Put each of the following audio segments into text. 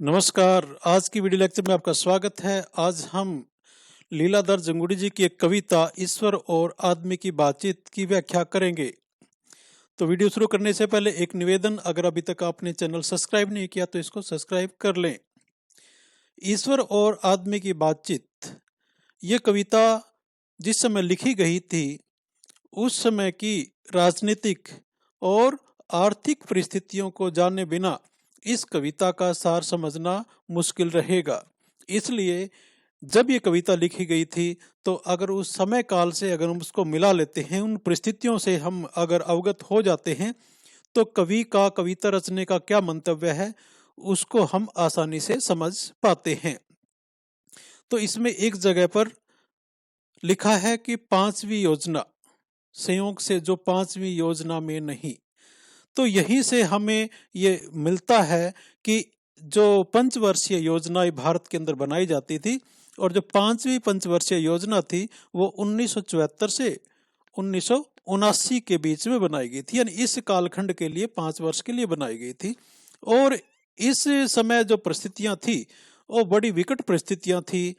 नमस्कार। आज की वीडियो लेक्चर में आपका स्वागत है। आज हम लीलाधर जंगुड़ी जी की एक कविता ईश्वर और आदमी की बातचीत की व्याख्या करेंगे। तो वीडियो शुरू करने से पहले एक निवेदन, अगर अभी तक आपने चैनल सब्सक्राइब नहीं किया तो इसको सब्सक्राइब कर लें। ईश्वर और आदमी की बातचीत, ये कविता जिस समय लिखी गई थी उस समय की राजनीतिक और आर्थिक परिस्थितियों को जाने बिना इस कविता का सार समझना मुश्किल रहेगा। इसलिए जब ये कविता लिखी गई थी तो अगर उस समय काल से अगर हम उसको मिला लेते हैं, उन परिस्थितियों से हम अगर अवगत हो जाते हैं तो कवि का कविता रचने का क्या मंतव्य है उसको हम आसानी से समझ पाते हैं। तो इसमें एक जगह पर लिखा है कि पांचवी योजना, संयोग से जो पांचवी योजना में नहीं, तो यहीं से हमें ये मिलता है कि जो पंचवर्षीय योजनाएं भारत के अंदर बनाई जाती थी और जो पांचवी पंचवर्षीय योजना थी वो 1974 से 1979 के बीच में बनाई गई थी, यानी इस कालखंड के लिए 5 वर्ष के लिए बनाई गई थी। और इस समय जो परिस्थितियां थी वो बड़ी विकट परिस्थितियां थी।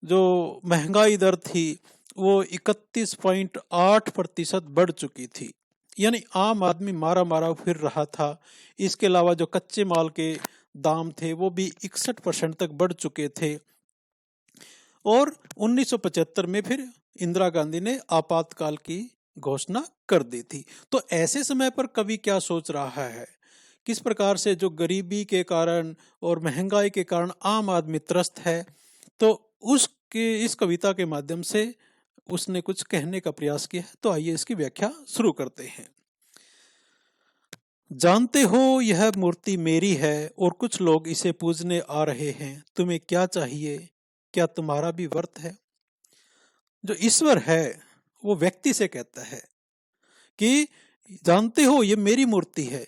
जो महंगाई दर थी वो 31.8% बढ़ चुकी थी, यानी आम आदमी मारा मारा फिर रहा था। इसके अलावा जो कच्चे माल के दाम थे वो भी 61% तक बढ़ चुके थे। और 1975 में फिर इंदिरा गांधी ने आपातकाल की घोषणा कर दी थी। तो ऐसे समय पर कवि क्या सोच रहा है, किस प्रकार से जो गरीबी के कारण और महंगाई के कारण आम आदमी त्रस्त है, तो उसके इस कविता के माध्यम से उसने कुछ कहने का प्रयास किया है। तो आइए इसकी व्याख्या शुरू करते हैं। जानते हो यह मूर्ति मेरी है और कुछ लोग इसे पूजने आ रहे हैं। तुम्हें क्या चाहिए, क्या तुम्हारा भी वर्त है। जो ईश्वर है वो व्यक्ति से कहता है कि जानते हो ये मेरी मूर्ति है,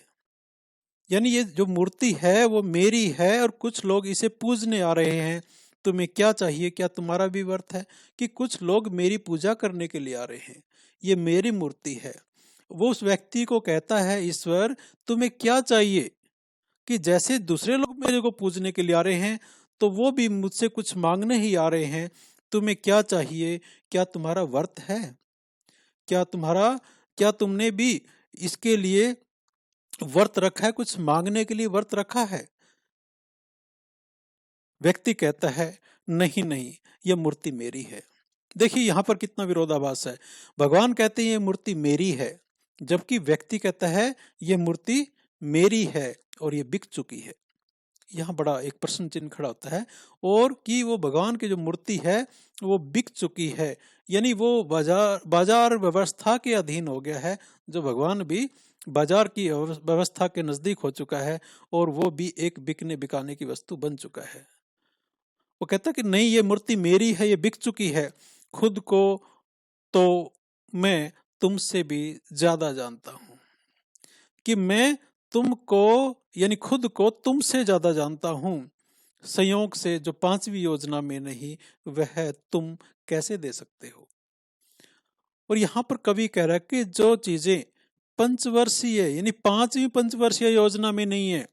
यानी ये जो मूर्ति है वो मेरी है और कुछ लोग इसे पूजने आ रहे हैं। तुम्हें क्या चाहिए, क्या तुम्हारा भी वर्त है, कि कुछ लोग मेरी पूजा करने के लिए आ रहे हैं, ये मेरी मूर्ति है। वो उस व्यक्ति को कहता है ईश्वर तुम्हें क्या चाहिए, कि जैसे दूसरे लोग मेरे को पूजने के लिए आ रहे हैं तो वो भी मुझसे कुछ मांगने ही आ रहे हैं। तुम्हें क्या चाहिए, क्या तुम्हारा वर्त है, क्या तुम्हारा, क्या तुमने भी इसके लिए वर्त रखा है, कुछ मांगने के लिए वर्त रखा है। व्यक्ति कहता है नहीं नहीं, यह मूर्ति मेरी है। देखिए यहाँ पर कितना विरोधाभास है। भगवान कहते हैं ये मूर्ति मेरी है, जबकि व्यक्ति कहता है ये मूर्ति मेरी है और ये बिक चुकी है। यहाँ बड़ा एक प्रश्न चिन्ह खड़ा होता है। और कि वो भगवान की जो मूर्ति है वो बिक चुकी है, यानी वो बाजार व्यवस्था के अधीन हो गया है। जो भगवान भी बाजार की व्यवस्था के नजदीक हो चुका है और वो भी एक बिकने बिकाने की वस्तु बन चुका है। वो कहता है कि नहीं ये मूर्ति मेरी है, ये बिक चुकी है। खुद को तो मैं तुमसे भी ज्यादा जानता हूं, कि मैं तुमको यानी खुद को तुमसे ज्यादा जानता हूं। संयोग से जो पांचवी योजना में नहीं वह तुम कैसे दे सकते हो। और यहां पर कवि कह रहा है कि जो चीजें पंचवर्षीय यानी पांचवी पंचवर्षीय योजना में नहीं है,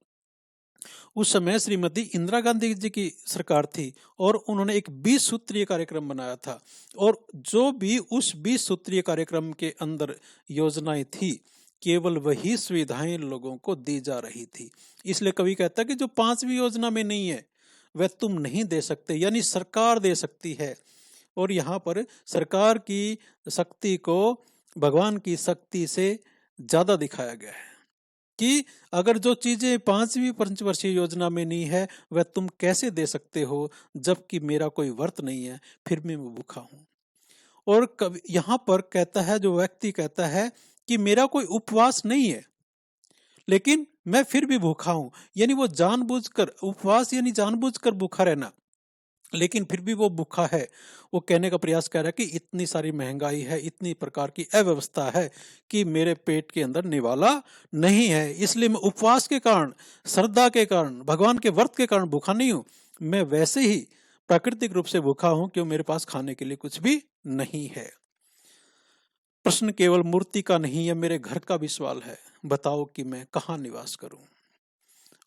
उस समय श्रीमती इंदिरा गांधी जी की सरकार थी और उन्होंने एक 20 सूत्रीय कार्यक्रम बनाया था। और जो भी उस 20 सूत्रीय कार्यक्रम के अंदर योजनाएं थी केवल वही सुविधाएं लोगों को दी जा रही थी। इसलिए कवि कहता है कि जो पांचवी योजना में नहीं है वह तुम नहीं दे सकते, यानी सरकार दे सकती है। और यहाँ पर सरकार की शक्ति को भगवान की शक्ति से ज्यादा दिखाया गया है, कि अगर जो चीजें पांचवी पंचवर्षीय योजना में नहीं है वह तुम कैसे दे सकते हो, जबकि मेरा कोई वर्त नहीं है फिर भी मैं भूखा हूं। और यहाँ पर कहता है, जो व्यक्ति कहता है कि मेरा कोई उपवास नहीं है लेकिन मैं फिर भी भूखा हूं, यानी वो जानबूझकर उपवास यानी जानबूझकर भूखा रहना, लेकिन फिर भी वो भूखा है। वो कहने का प्रयास कर रहा है कि इतनी सारी महंगाई है, इतनी प्रकार की अव्यवस्था है कि मेरे पेट के अंदर निवाला नहीं है, इसलिए मैं उपवास के कारण, श्रद्धा के कारण, भगवान के व्रत के कारण भूखा नहीं हूं। मैं वैसे ही प्राकृतिक रूप से भूखा हूं क्यों मेरे पास खाने के लिए कुछ भी नहीं है। प्रश्न केवल मूर्ति का नहीं है, मेरे घर का भी सवाल है। बताओ कि मैं कहाँ निवास करूं।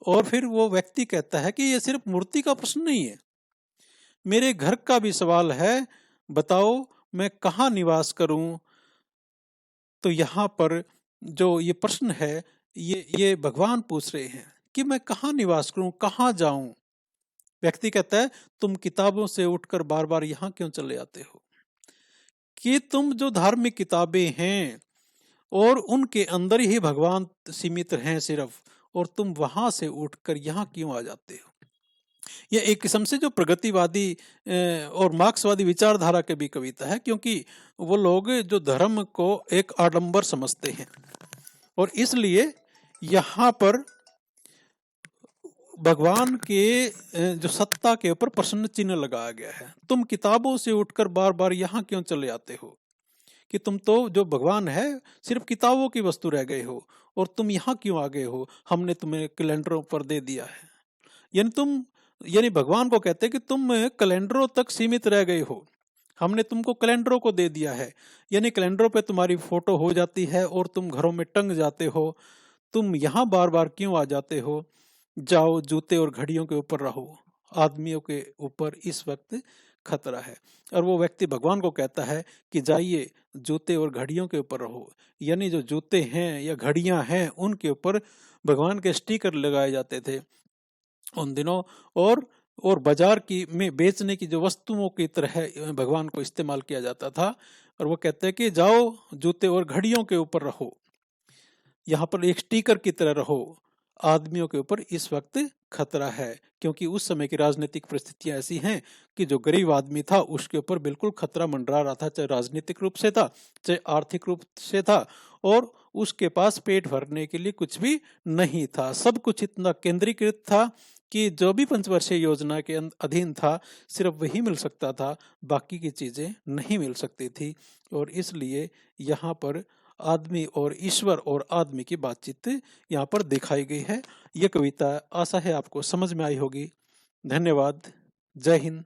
और फिर वो व्यक्ति कहता है कि ये सिर्फ मूर्ति का प्रश्न नहीं है, मेरे घर का भी सवाल है, बताओ मैं कहाँ निवास करूं। तो यहाँ पर जो ये प्रश्न है, ये भगवान पूछ रहे हैं कि मैं कहाँ निवास करूं, कहाँ जाऊं। व्यक्ति कहता है तुम किताबों से उठकर बार बार यहाँ क्यों चले आते हो, कि तुम जो धार्मिक किताबें हैं और उनके अंदर ही भगवान सीमित हैं सिर्फ, और तुम वहां से उठकर यहाँ क्यों आ जाते हो। यह एक किस्म से जो प्रगतिवादी और मार्क्सवादी विचारधारा के भी कविता है, क्योंकि वो लोग जो धर्म को एक आडंबर समझते हैं, और इसलिए यहाँ पर भगवान के जो सत्ता के ऊपर प्रश्न चिन्ह लगाया गया है। तुम किताबों से उठकर बार बार यहाँ क्यों चले आते हो, कि तुम तो जो भगवान है सिर्फ किताबों की वस्तु रह गए हो, और तुम यहाँ क्यों आ गए हो, हमने तुम्हें कैलेंडरों पर दे दिया है। यानी भगवान को कहते हैं कि तुम कैलेंडरों तक सीमित रह गए हो, हमने तुमको कैलेंडरों को दे दिया है, यानी कैलेंडरों पे तुम्हारी फोटो हो जाती है और तुम घरों में टंग जाते हो, तुम यहाँ बार बार क्यों आ जाते हो। जाओ जूते और घड़ियों के ऊपर रहो, आदमियों के ऊपर इस वक्त खतरा है। और वो व्यक्ति भगवान को कहता है कि जाइए जूते और घड़ियों के ऊपर रहो, यानी जो जूते हैं या घड़ियां हैं उनके ऊपर भगवान के स्टिकर लगाए जाते थे उन दिनों, और बाजार की में बेचने की जो वस्तुओं की तरह भगवान को इस्तेमाल किया जाता था। और वो कहते हैं कि जाओ जूते और घड़ियों के ऊपर रहो, यहाँ पर एक स्टिकर की तरह रहो, आदमियों के ऊपर इस वक्त खतरा है। क्योंकि उस समय की राजनीतिक परिस्थितियां ऐसी हैं कि जो गरीब आदमी था उसके ऊपर बिल्कुल खतरा मंडरा रहा था, चाहे राजनीतिक रूप से था चाहे आर्थिक रूप से था, और उसके पास पेट भरने के लिए कुछ भी नहीं था। सब कुछ इतना केंद्रीकृत था कि जो भी पंचवर्षीय योजना के अधीन था सिर्फ वही मिल सकता था, बाकी की चीजें नहीं मिल सकती थी। और इसलिए यहाँ पर आदमी और ईश्वर और आदमी की बातचीत यहाँ पर दिखाई गई है। ये कविता आशा है आपको समझ में आई होगी। धन्यवाद। जय हिंद।